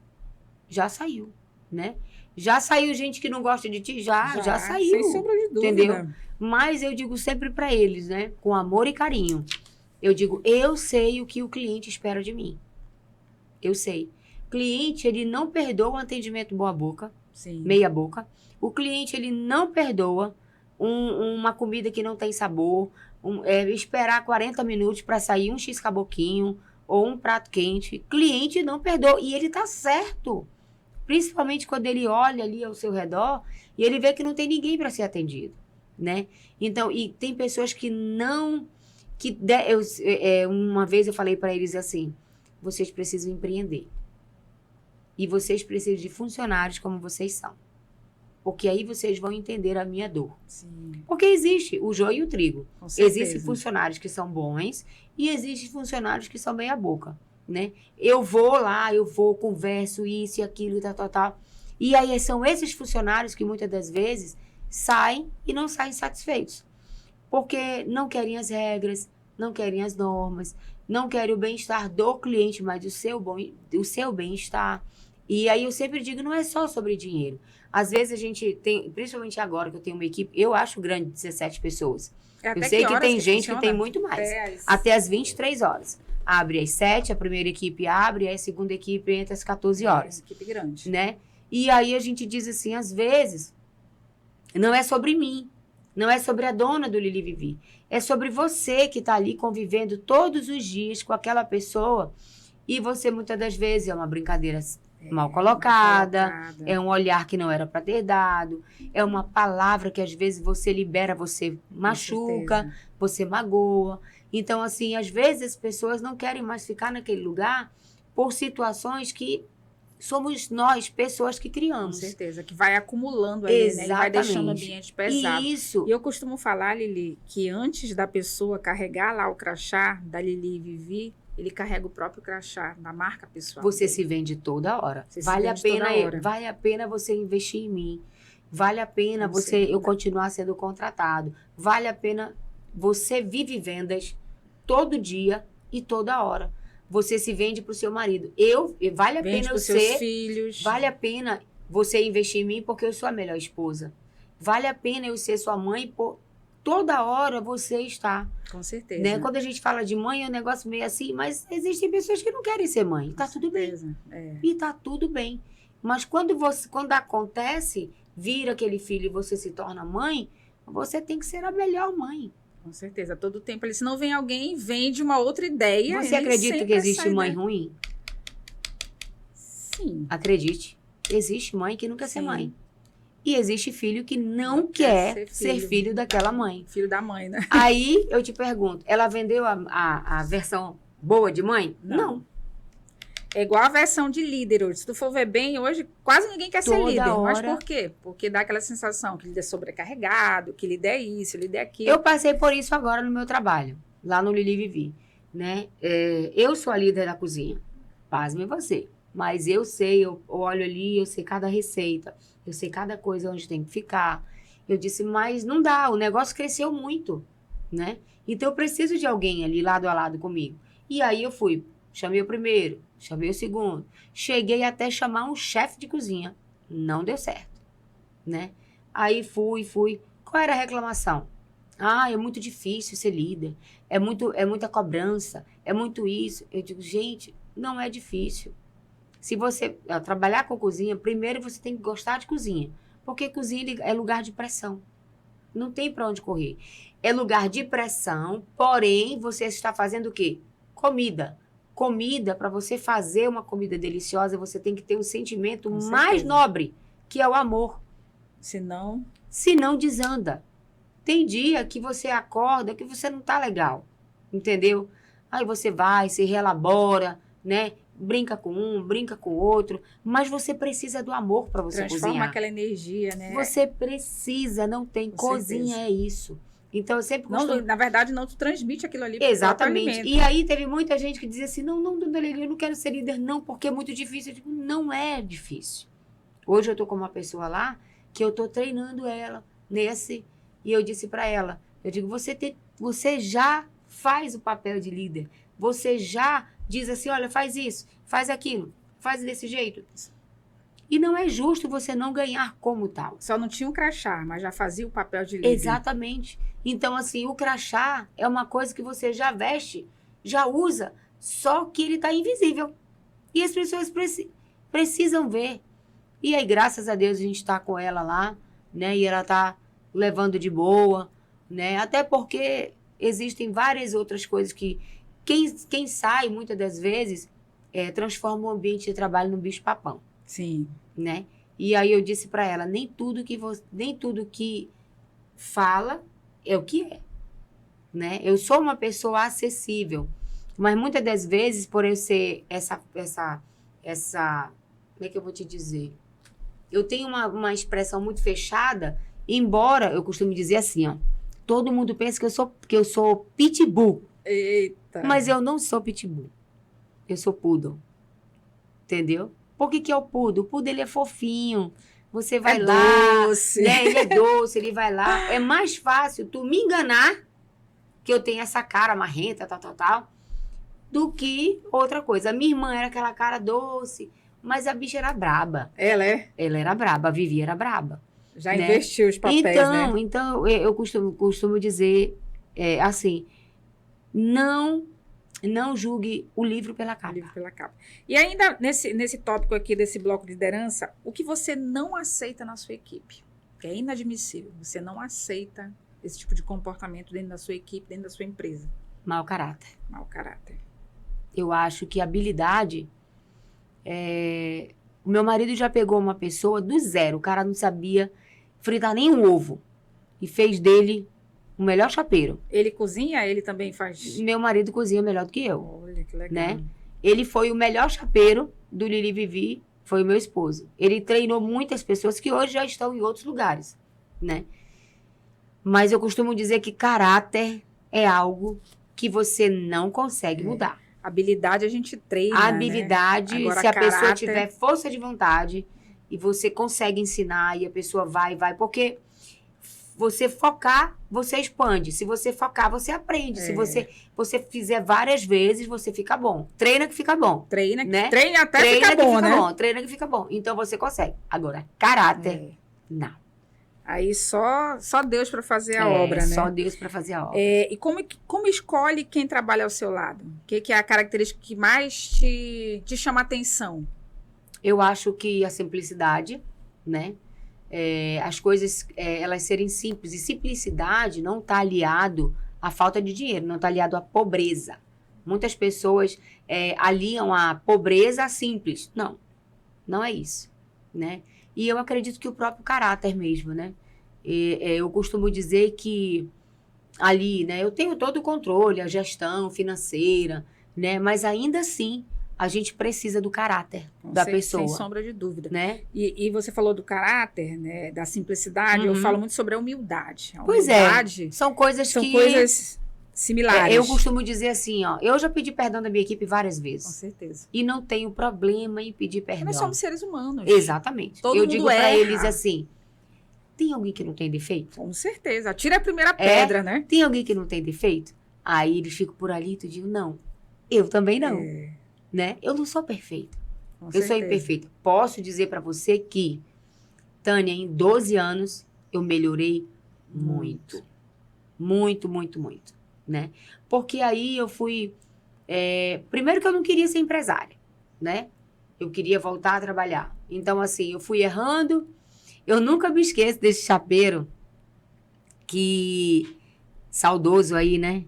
saiu, né? Já saiu gente que não gosta de ti? Já saiu. Sem sombra de dúvida. Entendeu? Mas eu digo sempre para eles, né? Com amor e carinho. Eu digo, eu sei o que o cliente espera de mim. Eu sei. Cliente, ele não perdoa o atendimento boa boca, Sim. meia boca. O cliente, ele não perdoa uma comida que não tem sabor, esperar 40 minutos para sair um x-caboquinho ou um prato quente. Cliente não perdoa. E ele tá certo. Principalmente quando ele olha ali ao seu redor e ele vê que não tem ninguém para ser atendido, né? Então, e tem pessoas que não... uma vez eu falei para eles assim, vocês precisam empreender. E vocês precisam de funcionários como vocês são. Porque aí vocês vão entender a minha dor. Sim. Porque existe o joio e o trigo. Com certeza. Existem funcionários que são bons e existem funcionários que são meia boca, né? Eu vou lá, converso isso e aquilo, tal. E aí são esses funcionários que muitas das vezes saem e não saem satisfeitos. Porque não querem as regras, não querem as normas, não querem o bem-estar do cliente, mas o seu bem-estar. E aí eu sempre digo, não é só sobre dinheiro. Às vezes a gente tem, principalmente agora que eu tenho uma equipe, eu acho grande 17 pessoas. Eu sei que tem gente que tem muito mais. Até as 23 horas. Abre às 7, a primeira equipe abre, aí a segunda equipe entra às 14 horas. Equipe grande. Né? E aí a gente diz assim, às vezes, não é sobre mim, não é sobre a dona do Lili Vivi, é sobre você que está ali convivendo todos os dias com aquela pessoa e você muitas das vezes é uma brincadeira mal colocada, é um olhar que não era para ter dado, é uma palavra que às vezes você libera, você machuca, você magoa. Então, assim, às vezes as pessoas não querem mais ficar naquele lugar por situações que somos nós, pessoas que criamos. Com certeza, que vai acumulando ali, né? E vai deixando o ambiente pesado. Isso. E eu costumo falar, Lili, que antes da pessoa carregar lá o crachá da Lili Vivi, ele carrega o próprio crachá da marca pessoal. Você se vende toda hora. Vale a pena você investir em mim. Vale a pena eu continuar sendo contratado. Vale a pena você vive vendas todo dia e toda hora. Você se vende para o seu marido. Vale a pena seus filhos. Vale a pena você investir em mim porque eu sou a melhor esposa. Vale a pena eu ser sua mãe toda hora você está. Com certeza. Né? Quando a gente fala de mãe, é um negócio meio assim, mas existem pessoas que não querem ser mãe. Tá tudo bem. E tá tudo bem. Mas quando acontece, vira aquele filho e você se torna mãe, você tem que ser a melhor mãe. Com certeza. Todo tempo. Se não vem alguém, vende uma outra ideia. Você acredita que existe mãe ruim? Sim. Acredite. Existe mãe que não quer ser mãe. E existe filho que não quer ser filho daquela mãe. Filho da mãe, né? Aí, eu te pergunto, ela vendeu a versão boa de mãe? Não. É igual a versão de líder hoje. Se tu for ver bem, hoje quase ninguém quer ser líder. Mas por quê? Porque dá aquela sensação que líder é sobrecarregado, que líder é isso, líder é aquilo. Eu passei por isso agora no meu trabalho, lá no Lili Vivi, né? Eu sou a líder da cozinha. Pasme você. Mas eu sei, eu olho ali, eu sei cada receita. Eu sei cada coisa onde tem que ficar. Eu disse, mas não dá, o negócio cresceu muito, né? Então, eu preciso de alguém ali, lado a lado comigo. E aí, eu fui, chamei o primeiro, chamei o segundo. Cheguei até chamar um chefe de cozinha. Não deu certo, né? Aí, fui. Qual era a reclamação? É muito difícil ser líder. É muita cobrança. É muito isso. Eu digo, gente, não é difícil. Se você trabalhar com cozinha, primeiro você tem que gostar de cozinha. Porque cozinha é lugar de pressão. Não tem para onde correr. É lugar de pressão, porém, você está fazendo o quê? Comida. Comida, para você fazer uma comida deliciosa, você tem que ter um sentimento mais nobre, que é o amor. Senão desanda. Tem dia que você acorda que você não tá legal. Entendeu? Aí você vai, se reelabora, né? Brinca com um, brinca com o outro, mas você precisa do amor para você cozinhar. Transforma aquela energia, né? Você precisa, não tem. Cozinha é isso. Então, eu sempre costumo... Na verdade, não, tu transmite aquilo ali. Exatamente. E aí, teve muita gente que dizia assim, não, dona Lili, eu não quero ser líder, não, porque é muito difícil. Eu digo, não é difícil. Hoje eu tô com uma pessoa lá, que eu tô treinando ela nesse, e eu disse para ela, eu digo, você já faz o papel de líder, você já diz assim, olha, faz isso, faz aquilo, faz desse jeito. E não é justo você não ganhar como tal. Só não tinha um crachá, mas já fazia o papel de líder. Exatamente. Então, assim, o crachá é uma coisa que você já veste, já usa, só que ele está invisível. E as pessoas precisam ver. E aí, graças a Deus, a gente está com ela lá, né? E ela está levando de boa, né? Até porque existem várias outras coisas que quem sai, muitas das vezes, transforma o ambiente de trabalho num bicho-papão. Sim. Né? E aí eu disse para ela, nem tudo que fala é o que é. Né? Eu sou uma pessoa acessível, mas muitas das vezes, por eu ser essa como é que eu vou te dizer? Eu tenho uma expressão muito fechada, embora eu costume dizer assim, ó, todo mundo pensa que eu sou pitbull. Eita. Mas eu não sou pitbull. Eu sou poodle. Entendeu? Por que é o poodle? O poodle, ele é fofinho. Você vai lá, doce. Né? Ele é doce, ele vai lá. É mais fácil tu me enganar, que eu tenho essa cara marrenta, tal, do que outra coisa. A minha irmã era aquela cara doce, mas a bicha era braba. Ela é? Ela era braba, a Vivi era braba. Já né? investiu os papéis, né? Então, eu costumo dizer, assim, não julgue o livro pela capa. O livro pela capa. E ainda nesse tópico aqui, desse bloco de liderança, o que você não aceita na sua equipe? Que é inadmissível. Você não aceita esse tipo de comportamento dentro da sua equipe, dentro da sua empresa. Mau caráter. Mau caráter. Eu acho que habilidade... O meu marido já pegou uma pessoa do zero. O cara não sabia fritar nem um ovo. E fez dele o melhor chapeiro. Ele cozinha? Ele também faz? Meu marido cozinha melhor do que eu. Olha, que legal. Né? Ele foi o melhor chapeiro do Lili Vivi, foi o meu esposo. Ele treinou muitas pessoas que hoje já estão em outros lugares, né? Mas eu costumo dizer que caráter é algo que você não consegue mudar. Habilidade a gente treina, habilidade, né? Agora, se a caráter... pessoa tiver força de vontade e você consegue ensinar e a pessoa vai, porque você focar, você expande. Se você focar, você aprende. Se você fizer várias vezes, você fica bom. Treina que fica bom. Treina, né? Treina até fica bom, né? Bom. Treina que fica bom. Então você consegue. Agora, caráter, não. Aí só Deus para fazer a obra, né? Só Deus para fazer a obra. E como escolhe quem trabalha ao seu lado? O que é a característica que mais te chama a atenção? Eu acho que a simplicidade, né? As coisas, elas serem simples. E simplicidade não está aliado à falta de dinheiro, não está aliado à pobreza. Muitas pessoas aliam a pobreza a simples. Não é isso, né? E eu acredito que o próprio caráter mesmo, né? Eu costumo dizer que ali, né? Eu tenho todo o controle, a gestão financeira, né? Mas ainda assim, a gente precisa do caráter da pessoa. Sem sombra de dúvida. Né? E você falou do caráter, né? Da simplicidade. Eu falo muito sobre a humildade. Pois humildade são coisas similares. Eu costumo dizer assim, ó. Eu já pedi perdão da minha equipe várias vezes. Com certeza. E não tenho problema em pedir perdão. Nós somos seres humanos. Exatamente. Todo eu mundo digo pra eles assim, tem alguém que não tem defeito? Com certeza. Tira a primeira pedra, né? Tem alguém que não tem defeito? Aí eles ficam por ali e tu digo, não. Eu também não. Né? Eu não sou perfeita. Eu sou imperfeita. Posso dizer pra você que, Tânia, em 12 anos, eu melhorei muito. Muito, muito, muito. Né? Porque aí eu fui... primeiro que eu não queria ser empresária, né? Eu queria voltar a trabalhar. Então, assim, eu fui errando. Eu nunca me esqueço desse chapeiro que... saudoso aí, né?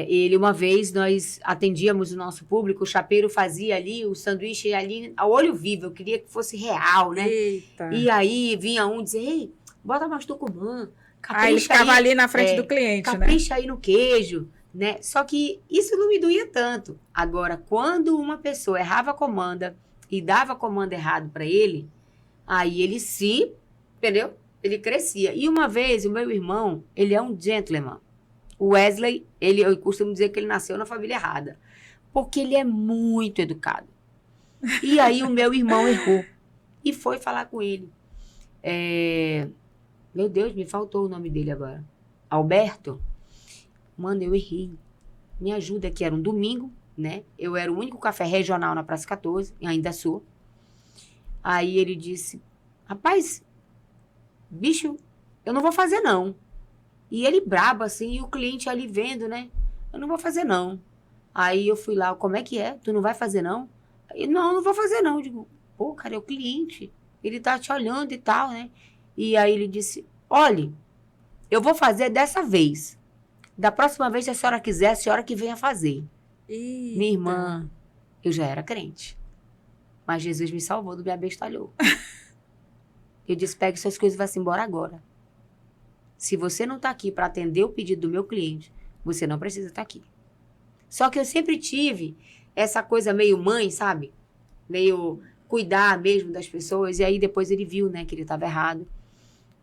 Ele, uma vez, nós atendíamos o nosso público, o chapeiro fazia ali, o sanduíche ali, ao olho vivo, eu queria que fosse real, né? Eita. E aí vinha um dizer, ei, bota mais tucumã, ele ficava ali na frente do cliente, capricha aí no queijo, né? Só que isso não me doía tanto. Agora, quando uma pessoa errava a comanda e dava a comanda errado para ele, aí ele entendeu? Ele crescia. E uma vez, o meu irmão, ele é um gentleman. O Wesley, eu costumo dizer que ele nasceu na família errada. Porque ele é muito educado. E aí o meu irmão errou. E foi falar com ele. Meu Deus, me faltou o nome dele agora. Alberto? Mano, eu errei. Me ajuda, que era um domingo, né? Eu era o único café regional na Praça 14, e ainda sou. Aí ele disse, rapaz, bicho, eu não vou fazer não. E ele brabo assim, e o cliente ali vendo, né? Eu não vou fazer não. Aí eu fui lá, como é que é? Tu não vai fazer, não? Aí, não vou fazer, não. Eu digo, pô, cara, é o cliente. Ele tá te olhando e tal, né? E aí ele disse, olhe, eu vou fazer dessa vez. Da próxima vez, se a senhora quiser, a senhora que venha fazer. Eita. Minha irmã, eu já era crente. Mas Jesus me salvou, me abestalhou. Eu disse, pegue suas coisas e vá-se embora agora. Se você não está aqui para atender o pedido do meu cliente, você não precisa estar aqui. Só que eu sempre tive essa coisa meio mãe, sabe? Meio cuidar mesmo das pessoas. E aí depois ele viu, né, que ele estava errado.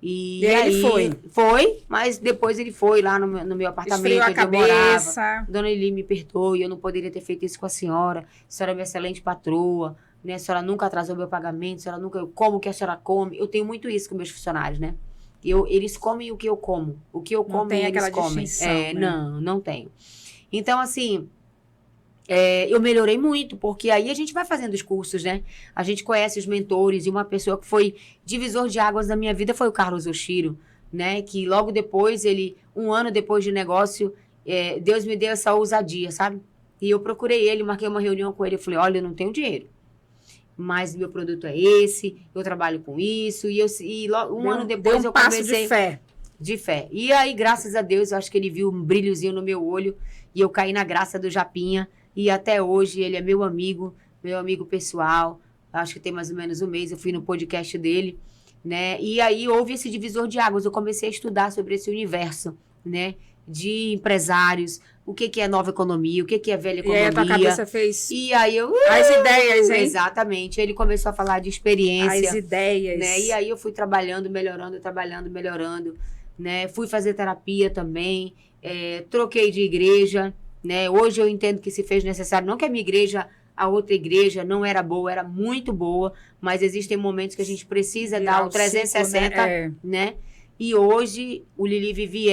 E aí ele foi? Foi, mas depois ele foi lá no meu apartamento. Esfriou a onde eu morava. cabeça. Dona Eli, me perdoe, eu não poderia ter feito isso com a senhora. A senhora é minha excelente patroa, né? A senhora nunca atrasou meu pagamento, a senhora nunca... Eu como o que a senhora come. Eu tenho muito isso com meus funcionários, né? Eles comem o que eu como. O que eu como, tem eles aquela comem. distinção, né? Não tenho. Então, assim... eu melhorei muito, porque aí a gente vai fazendo os cursos, né? A gente conhece os mentores, e uma pessoa que foi divisor de águas na minha vida foi o Carlos Oshiro, né? Que logo depois, um ano depois de negócio, Deus me deu essa ousadia, sabe? E eu procurei ele, marquei uma reunião com ele, eu falei, olha, eu não tenho dinheiro, mas meu produto é esse, eu trabalho com isso, ano depois eu comecei... De fé. E aí, graças a Deus, eu acho que ele viu um brilhozinho no meu olho, e eu caí na graça do Japinha. E até hoje ele é meu amigo pessoal. Acho que tem mais ou menos um mês, eu fui no podcast dele, né? E aí houve esse divisor de águas. Eu comecei a estudar sobre esse universo, né? De empresários, o que é nova economia, o que é velha economia. E aí a tua cabeça fez... E aí eu... As ideias, hein? Exatamente. Ele começou a falar de experiência. As ideias. Né? E aí eu fui trabalhando, melhorando, né? Fui fazer terapia também, troquei de igreja, né? Hoje eu entendo que se fez necessário, não que a minha igreja, a outra igreja não era boa, era muito boa, mas existem momentos que a gente precisa dar o 360, ciclo, né? E hoje o Lili Vivi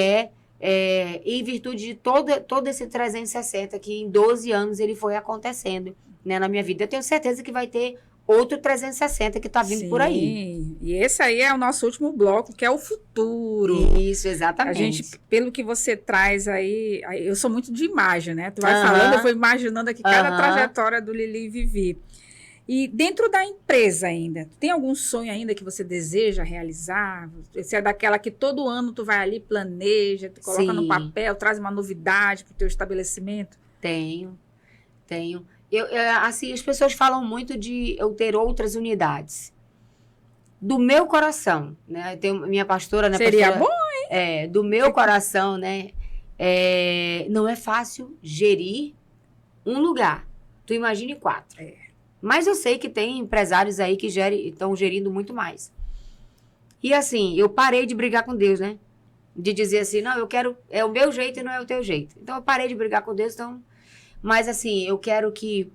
em virtude de todo esse 360 que em 12 anos ele foi acontecendo, né, na minha vida. Eu tenho certeza que vai ter outro 360 que está vindo por aí. E esse aí é o nosso último bloco, que é o futuro. Isso, exatamente. A gente, pelo que você traz aí, eu sou muito de imagem, né? Tu vai falando, eu vou imaginando aqui cada trajetória do Lili Vivi. E dentro da empresa ainda, tu tem algum sonho ainda que você deseja realizar? Você é daquela que todo ano tu vai ali, planeja, tu coloca no papel, traz uma novidade para o teu estabelecimento? Tenho. Assim, as pessoas falam muito de eu ter outras unidades. Do meu coração, né? Minha pastora, né? Seria pastora, bom, hein? Do meu coração, né? Não é fácil gerir um lugar. Tu imagine 4. Mas eu sei que tem empresários aí que estão gerindo muito mais. E assim, eu parei de brigar com Deus, né? De dizer assim, não, eu quero... É o meu jeito e não é o teu jeito. Então, eu parei de brigar com Deus, então... Mas, assim, eu quero que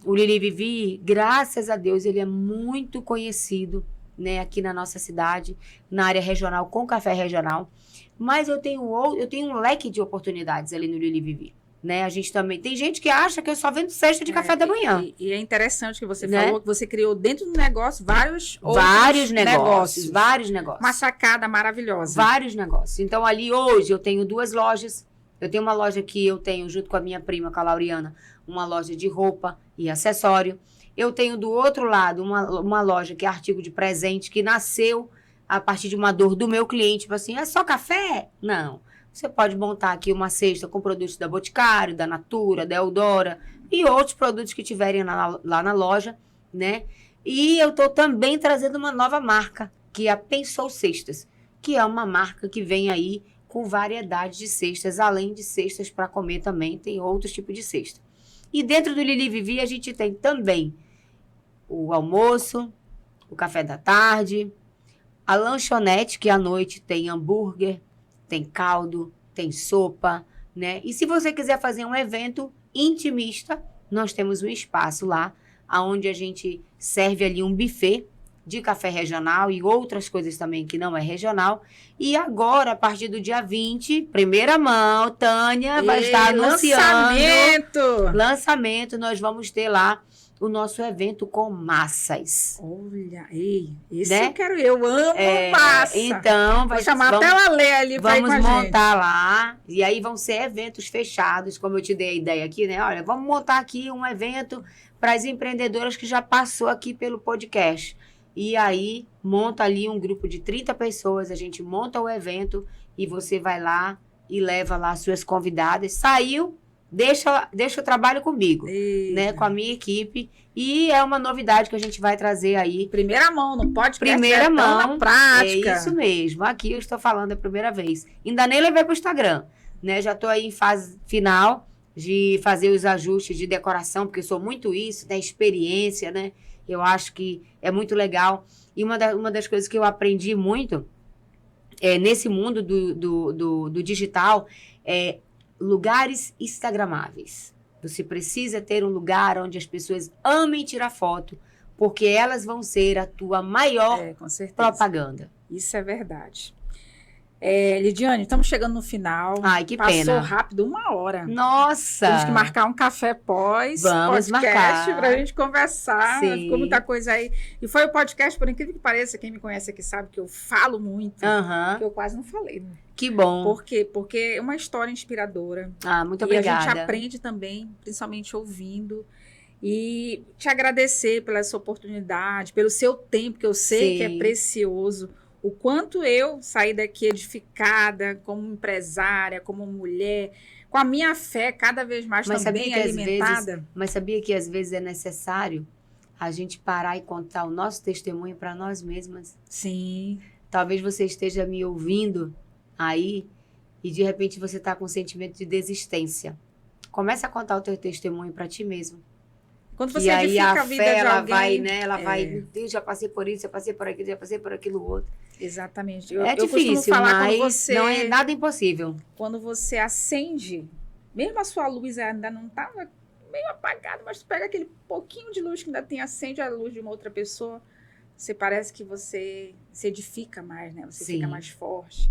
o Lili Vivi, graças a Deus, ele é muito conhecido, né, aqui na nossa cidade, na área regional, com café regional. Mas eu tenho um leque de oportunidades ali no Lili Vivi, né? A gente também... Tem gente que acha que eu só vendo cesta de café da manhã. E é interessante que você falou que você criou dentro do negócio vários negócios. Vários negócios. Uma sacada maravilhosa. Vários negócios. Então, ali hoje, eu tenho 2 lojas. Eu tenho uma loja que eu tenho, junto com a minha prima, com a Lauriana, uma loja de roupa e acessório. Eu tenho do outro lado uma loja que é artigo de presente, que nasceu a partir de uma dor do meu cliente. Tipo assim, é só café? Não. Você pode montar aqui uma cesta com produtos da Boticário, da Natura, da Eudora e outros produtos que tiverem lá na loja, né? E eu estou também trazendo uma nova marca, que é a Pensou Cestas, que é uma marca que vem aí com variedade de cestas, além de cestas para comer também, tem outros tipos de cesta. E dentro do Lili Vivi a gente tem também o almoço, o café da tarde, a lanchonete, que à noite tem hambúrguer, tem caldo, tem sopa, né? E se você quiser fazer um evento intimista, nós temos um espaço lá, onde a gente serve ali um buffet de café regional e outras coisas também que não é regional. E agora, a partir do dia 20, primeira mão, Tânia vai estar anunciando. Lançamento! Nós vamos ter lá o nosso evento com massas. Olha, esse né? eu amo massa. Então, vou chamar até ela ler ali para ir com a gente. Vamos montar lá, e aí vão ser eventos fechados, como eu te dei a ideia aqui, né? Olha, vamos montar aqui um evento para as empreendedoras que já passou aqui pelo podcast. E aí, monta ali um grupo de 30 pessoas, a gente monta o evento e você vai lá e leva lá as suas convidadas. Saiu, deixa o trabalho comigo, né? Com a minha equipe. E é uma novidade que a gente vai trazer aí. Primeira mão, não pode Primeira mão, na prática. É isso mesmo. Aqui eu estou falando a primeira vez. Ainda nem levei para o Instagram, né? Já estou aí em fase final de fazer os ajustes de decoração, porque eu sou muito isso, da experiência, né? Eu acho que é muito legal. E uma das coisas que eu aprendi muito nesse mundo do digital é lugares instagramáveis. Você precisa ter um lugar onde as pessoas amem tirar foto, porque elas vão ser a tua maior com certeza. Propaganda. Isso é verdade. Lidiane, estamos chegando no final. Ai, que Passou pena. Passou rápido, 1 hora. Nossa! Temos que marcar um café pós Vamos podcast marcar. Pra gente conversar. Sim. Ficou muita coisa aí. E foi o podcast, por incrível que pareça, quem me conhece aqui sabe que eu falo muito. Que eu quase não falei, né? Que bom. Por quê? Porque é uma história inspiradora. Muito obrigada. E a gente aprende também, principalmente ouvindo. E te agradecer pela essa oportunidade, pelo seu tempo, que eu sei que é precioso. O quanto eu saí daqui edificada como empresária, como mulher, com a minha fé cada vez mais também alimentada. Mas sabia que às vezes é necessário a gente parar e contar o nosso testemunho para nós mesmas? Sim. Talvez você esteja me ouvindo aí e de repente você está com um sentimento de desistência. Começa a contar o teu testemunho para ti mesmo. Quando você edifica a vida de alguém... Ela vai, meu Deus, já passei por isso, já passei por aquilo, já passei por aquilo outro. Exatamente. É difícil, falar mas não é nada impossível. Quando você acende, mesmo a sua luz ainda não estava meio apagada, mas tu pega aquele pouquinho de luz que ainda tem, acende a luz de uma outra pessoa, você parece que você se edifica mais, né? Você fica mais forte.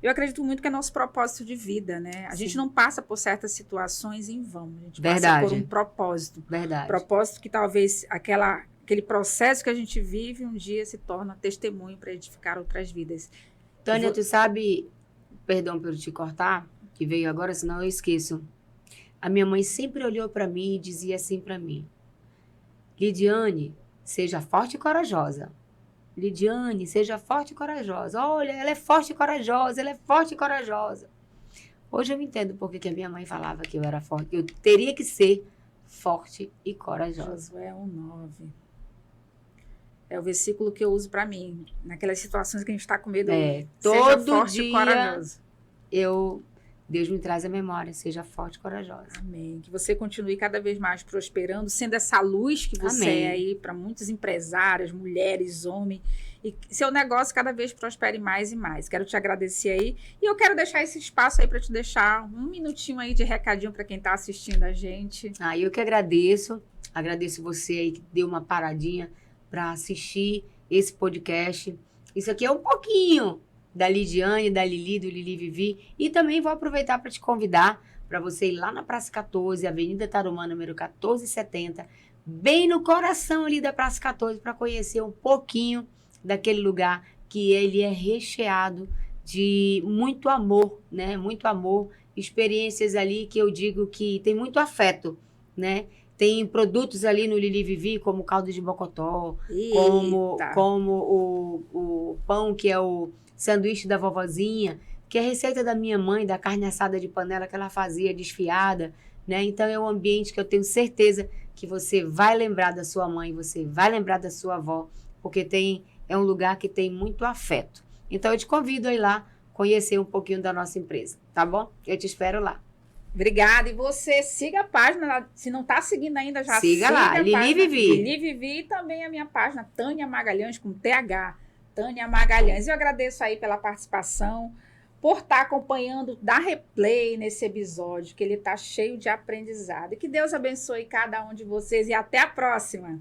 Eu acredito muito que é nosso propósito de vida, né? A gente não passa por certas situações em vão. A gente passa por um propósito. Verdade. Propósito que talvez aquele processo que a gente vive um dia se torna testemunho para edificar outras vidas. Tânia, tu sabe, perdão por te cortar, que veio agora, senão eu esqueço. A minha mãe sempre olhou para mim e dizia assim para mim: Lidiane, seja forte e corajosa. Lidiane, seja forte e corajosa. Olha, ela é forte e corajosa, ela é forte e corajosa. Hoje eu entendo por que a minha mãe falava que eu era forte, que eu teria que ser forte e corajosa. Josué 1:9. É o versículo que eu uso para mim, naquelas situações que a gente está com medo. Todo seja forte dia e corajoso. Deus me traz a memória, seja forte e corajosa. Amém. Que você continue cada vez mais prosperando, sendo essa luz que você é aí para muitas empresárias, mulheres, homens, e seu negócio cada vez prospere mais e mais. Quero te agradecer aí, e eu quero deixar esse espaço aí para te deixar 1 minutinho aí de recadinho para quem está assistindo a gente. Eu que agradeço você aí que deu uma paradinha para assistir esse podcast. Isso aqui é um pouquinho da Lidiane, da Lili, do Lili Vivi. E também vou aproveitar para te convidar para você ir lá na Praça 14, Avenida Tarumã, número 1470, bem no coração ali da Praça 14, para conhecer um pouquinho daquele lugar que ele é recheado de muito amor, né? Muito amor, experiências ali que eu digo que tem muito afeto, né? Tem produtos ali no Lili Vivi, como caldo de bocotó, como o pão que é o sanduíche da vovozinha, que é a receita da minha mãe, da carne assada de panela que ela fazia desfiada, né? Então é um ambiente que eu tenho certeza que você vai lembrar da sua mãe, você vai lembrar da sua avó, porque é um lugar que tem muito afeto. Então eu te convido a ir lá conhecer um pouquinho da nossa empresa, tá bom? Eu te espero lá. Obrigada. E você siga a página, se não está seguindo ainda, já siga lá, Lili Vivi. Lili Vivi e também a minha página, Tânia Magalhães, com TH. Tânia Magalhães. Eu agradeço aí pela participação, por estar acompanhando, dar replay nesse episódio, que ele está cheio de aprendizado. E que Deus abençoe cada um de vocês e até a próxima.